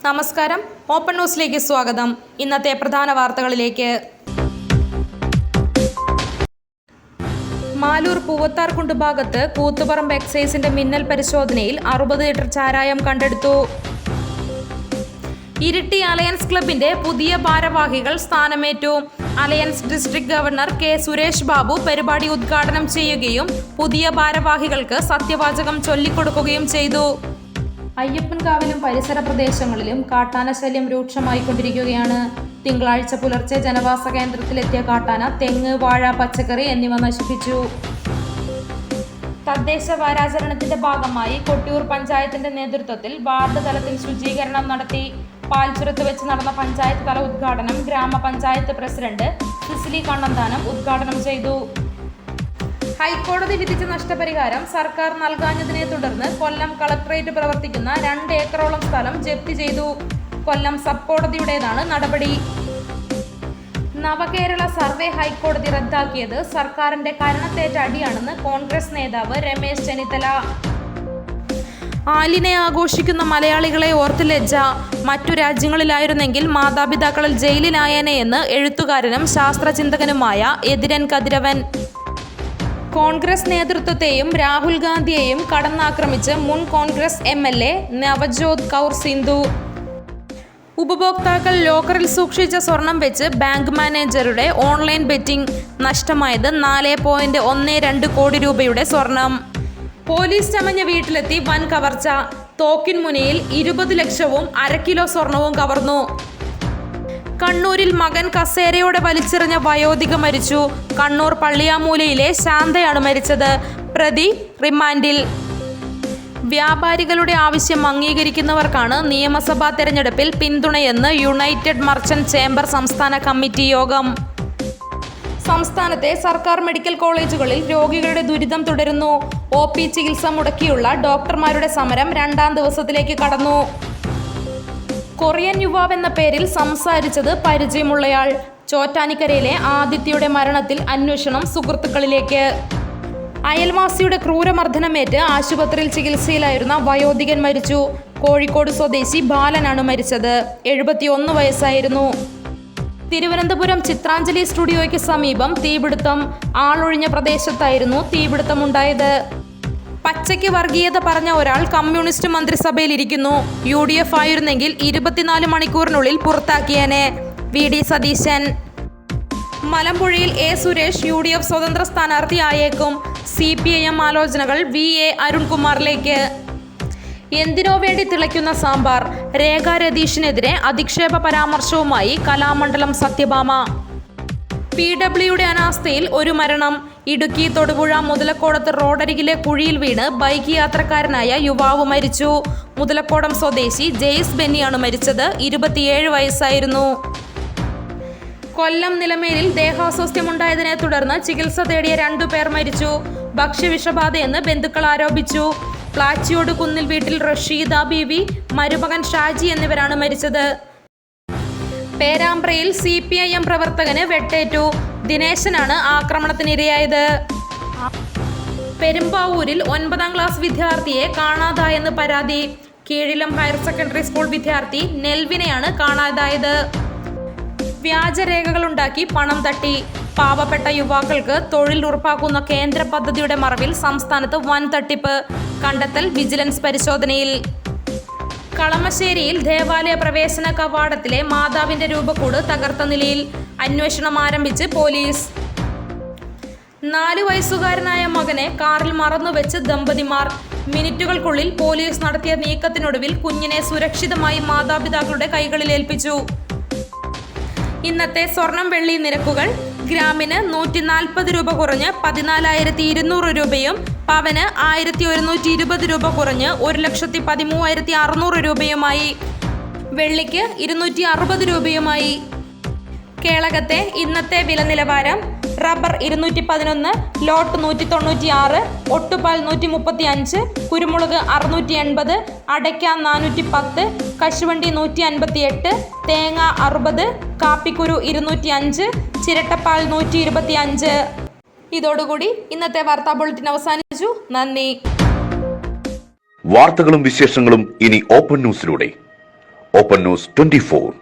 നമസ്കാരം, ഓപ്പൺ ന്യൂസിലേക്ക് സ്വാഗതം. ഇന്നത്തെ പ്രധാന വാർത്തകളിലേക്ക്. മാലൂർ പൂവത്താർകുണ്ട് ഭാഗത്ത് കൂത്തുപറമ്പ് എക്സൈസിന്റെ മിന്നൽ പരിശോധനയിൽ 60 ലിറ്റർ ചാരായം കണ്ടെടുത്തു. ഇരിട്ടി അലയൻസ് ക്ലബിന്റെ പുതിയ ഭാരവാഹികൾ സ്ഥാനമേറ്റു. Alliance district governor K Suresh Babu പരിപാടി ഉദ്ഘാടനം ചെയ്യുകയും പുതിയ ഭാരവാഹികൾക്ക് സത്യവാചകം ചൊല്ലിക്കൊടുക്കുകയും ചെയ്തു. അയ്യപ്പൻകാവിലും പരിസര പ്രദേശങ്ങളിലും കാട്ടാന ശല്യം രൂക്ഷമായിക്കൊണ്ടിരിക്കുകയാണ്. തിങ്കളാഴ്ച പുലർച്ചെ ജനവാസ കേന്ദ്രത്തിലെത്തിയ കാട്ടാന തെങ്ങ്, വാഴ, പച്ചക്കറി എന്നിവ നശിപ്പിച്ചു. തദ്ദേശ വാരാചരണത്തിന്റെ ഭാഗമായി കൊട്ടിയൂർ പഞ്ചായത്തിന്റെ നേതൃത്വത്തിൽ വാർഡ് തലത്തിൽ ശുചീകരണം നടത്തി. പാൽച്ചുരത്ത് വെച്ച് നടന്ന പഞ്ചായത്ത് തല ഉദ്ഘാടനം ഗ്രാമപഞ്ചായത്ത് പ്രസിഡന്റ് സിസിലി കണ്ണന്താനം ഉദ്ഘാടനം ചെയ്തു. ഹൈക്കോടതി വിധിച്ച നഷ്ടപരിഹാരം സർക്കാർ നൽകാഞ്ഞതിനെ തുടർന്ന് കൊല്ലം കളക്ടറേറ്റ് പ്രവർത്തിക്കുന്ന 2 ഏക്കറോളം സ്ഥലം ജപ്തി ചെയ്തു. കൊല്ലം സബ് കോടതിയുടേതാണ് നടപടി. നവകേരള സർവേ ഹൈക്കോടതി റദ്ദാക്കിയത് സർക്കാരിന്റെ കരണത്തേറ്റ അടിയാണെന്ന് കോൺഗ്രസ് നേതാവ് രമേശ് ചെന്നിത്തല. ആലിനെ ആഘോഷിക്കുന്ന മലയാളികളെ ഓർത്ത് ലജ്ജ. മറ്റു രാജ്യങ്ങളിലായിരുന്നെങ്കിൽ മാതാപിതാക്കളിൽ ജയിലിലായേനെ എന്ന് എഴുത്തുകാരനും ശാസ്ത്രചിന്തകനുമായ എതിരൻ കതിരവൻ. കോൺഗ്രസ് നേതൃത്വത്തെയും രാഹുൽ ഗാന്ധിയെയും കടന്നാക്രമിച്ച് മുൻ കോൺഗ്രസ് MLA നവജോത് കൗർ സിന്ധു. ഉപഭോക്താക്കൾ ലോക്കറിൽ സൂക്ഷിച്ച സ്വർണം വെച്ച് ബാങ്ക് മാനേജറുടെ ഓൺലൈൻ ബെറ്റിംഗ്. നഷ്ടമായത് 4.12 കോടി രൂപയുടെ സ്വർണം. പോലീസ് ചമഞ്ഞ വീട്ടിലെത്തി വൻ കവർച്ച. തോക്കിൻ മുനയിൽ 20 ലക്ഷവും 1/2 കിലോ സ്വർണവും കവർന്നു. കണ്ണൂരിൽ മകൻ കസേരയോടെ വലിച്ചെറിഞ്ഞ വയോധിക മരിച്ചു. കണ്ണൂർ പള്ളിയാമൂലയിലെ ശാന്തയാണ് മരിച്ചത്. പ്രതി റിമാൻഡിൽ. വ്യാപാരികളുടെ ആവശ്യം അംഗീകരിക്കുന്നവർക്കാണ് നിയമസഭാ തെരഞ്ഞെടുപ്പിൽ പിന്തുണയെന്ന് യുണൈറ്റഡ് മർച്ചന്റ് ചേംബർ സംസ്ഥാന കമ്മിറ്റി യോഗം. സംസ്ഥാനത്തെ സർക്കാർ മെഡിക്കൽ കോളേജുകളിൽ രോഗികളുടെ ദുരിതം തുടരുന്നു. OP ചികിത്സ മുടക്കിയുള്ള ഡോക്ടർമാരുടെ സമരം 2ാം ദിവസത്തിലേക്ക് കടന്നു. കൊറിയൻ യുവാവെന്ന പേരിൽ സംസാരിച്ചത് പരിചയമുള്ളയാൾ. ചോറ്റാനിക്കരയിലെ ആദിത്യയുടെ മരണത്തിൽ അന്വേഷണം സുഹൃത്തുക്കളിലേക്ക്. അയൽവാസിയുടെ ക്രൂരമർദ്ദനമേറ്റ് ആശുപത്രിയിൽ ചികിത്സയിലായിരുന്ന വയോധികൻ മരിച്ചു. കോഴിക്കോട് സ്വദേശി ബാലനാണ് മരിച്ചത്. 71 വയസ്സായിരുന്നു. തിരുവനന്തപുരം ചിത്രാഞ്ജലി സ്റ്റുഡിയോയ്ക്ക് സമീപം തീപിടുത്തം. ആളൊഴിഞ്ഞ പ്രദേശത്തായിരുന്നു തീപിടുത്തമുണ്ടായത്. പച്ചയ്ക്ക് വർഗീയത പറഞ്ഞ ഒരാൾ കമ്മ്യൂണിസ്റ്റ് മന്ത്രിസഭയിൽ ഇരിക്കുന്നു. UDF ആയിരുന്നെങ്കിൽ 24 മണിക്കൂറിനുള്ളിൽ പുറത്താക്കിയേനെ. VD Satheesan. മലമ്പുഴയിൽ A Suresh UDF സ്വതന്ത്ര സ്ഥാനാർത്ഥിയായേക്കും. CPIM ആലോചനകൾ VA അരുൺകുമാറിലേക്ക്. എന്തിനോ വേണ്ടി തിളയ്ക്കുന്ന സാമ്പാർ. രേഖ രതീഷിനെതിരെ അധിക്ഷേപ പരാമർശവുമായി കലാമണ്ഡലം സത്യഭാമ. PWയുടെ അനാസ്ഥയിൽ ഒരു മരണം. ഇടുക്കി തൊടുപുഴ മുതലക്കോടത്ത് റോഡരികിലെ കുഴിയിൽ വീണ് ബൈക്ക് യാത്രക്കാരനായ യുവാവ് മരിച്ചു. മുതലക്കോടം സ്വദേശി ജെയ്സ് ബെന്നിയാണ് മരിച്ചത്. 27 വയസ്സായിരുന്നു. കൊല്ലം നിലമേലിൽ ദേഹാസ്വാസ്ഥ്യമുണ്ടായതിനെ തുടർന്ന് ചികിത്സ തേടിയ 2 പേർ മരിച്ചു. ഭക്ഷ്യവിഷബാധയെന്ന് ബന്ധുക്കൾ ആരോപിച്ചു. പ്ലാച്ചിയോട് കുന്നിൽ വീട്ടിൽ റഷീദ ബീവി, മരുമകൻ ഷാജി എന്നിവരാണ് മരിച്ചത്. പേരാമ്പ്രയിൽ CPIM പ്രവർത്തകന് വെട്ടേറ്റു. ദിനേശനാണ് ആക്രമണത്തിനിരയായത്. പെരുമ്പാവൂരിൽ 9ാം ക്ലാസ് വിദ്യാർത്ഥിയെ കാണാതായെന്ന് പരാതി. കീഴിലം ഹയർ സെക്കൻഡറി സ്കൂൾ വിദ്യാർത്ഥി നെൽവിനെയാണ് കാണാതായത്. വ്യാജരേഖകളുണ്ടാക്കി പണം തട്ടി. പാവപ്പെട്ട യുവാക്കൾക്ക് തൊഴിൽ ഉറപ്പാക്കുന്ന കേന്ദ്ര പദ്ധതിയുടെ മറവിൽ സംസ്ഥാനത്ത് വൻ തട്ടിപ്പ്. കണ്ടെത്തൽ വിജിലൻസ് പരിശോധനയിൽ. കളമശ്ശേരിയിൽ ദേവാലയ പ്രവേശന കവാടത്തിലെ മാതാവിന്റെ രൂപക്കൂട് തകർത്ത നിലയിൽ. അന്വേഷണം ആരംഭിച്ച് പോലീസ്. 4 വയസ്സുകാരനായ മകനെ കാറിൽ മറന്നുവെച്ച് ദമ്പതിമാർ. മിനിറ്റുകൾക്കുള്ളിൽ പോലീസ് നടത്തിയ നീക്കത്തിനൊടുവിൽ കുഞ്ഞിനെ സുരക്ഷിതമായി മാതാപിതാക്കളുടെ കൈകളിൽ ഏൽപ്പിച്ചു. ഇന്നത്തെ സ്വർണം വെള്ളി നിരക്കുകൾ. ഗ്രാമിന് 140 രൂപ കുറഞ്ഞ് 14,200 രൂപയും പവന് 1,120 രൂപ കുറഞ്ഞ് 1,13,600 രൂപയുമായി. വെള്ളിക്ക് 260 രൂപയുമായി. കേളകത്തെ ഇന്നത്തെ വില നിലവാരം. റബ്ബർ 211, ലോട്ട് 196, ഒട്ടുപാൽ 135, കുരുമുളക് 680, അടയ്ക്ക 410, കശുവണ്ടി 158, തേങ്ങ 60, കാപ്പിക്കുരു 205, ചിരട്ടപ്പാൽ 125. ഇതോടുകൂടി ഇന്നത്തെ വാർത്താ ബുള്ളറ്റിൻ അവസാനിച്ചു. നന്ദി. വാർത്തകളും വിശേഷങ്ങളും ഇനി ഓപ്പൺ ന്യൂസിലൂടെ. Open news 24.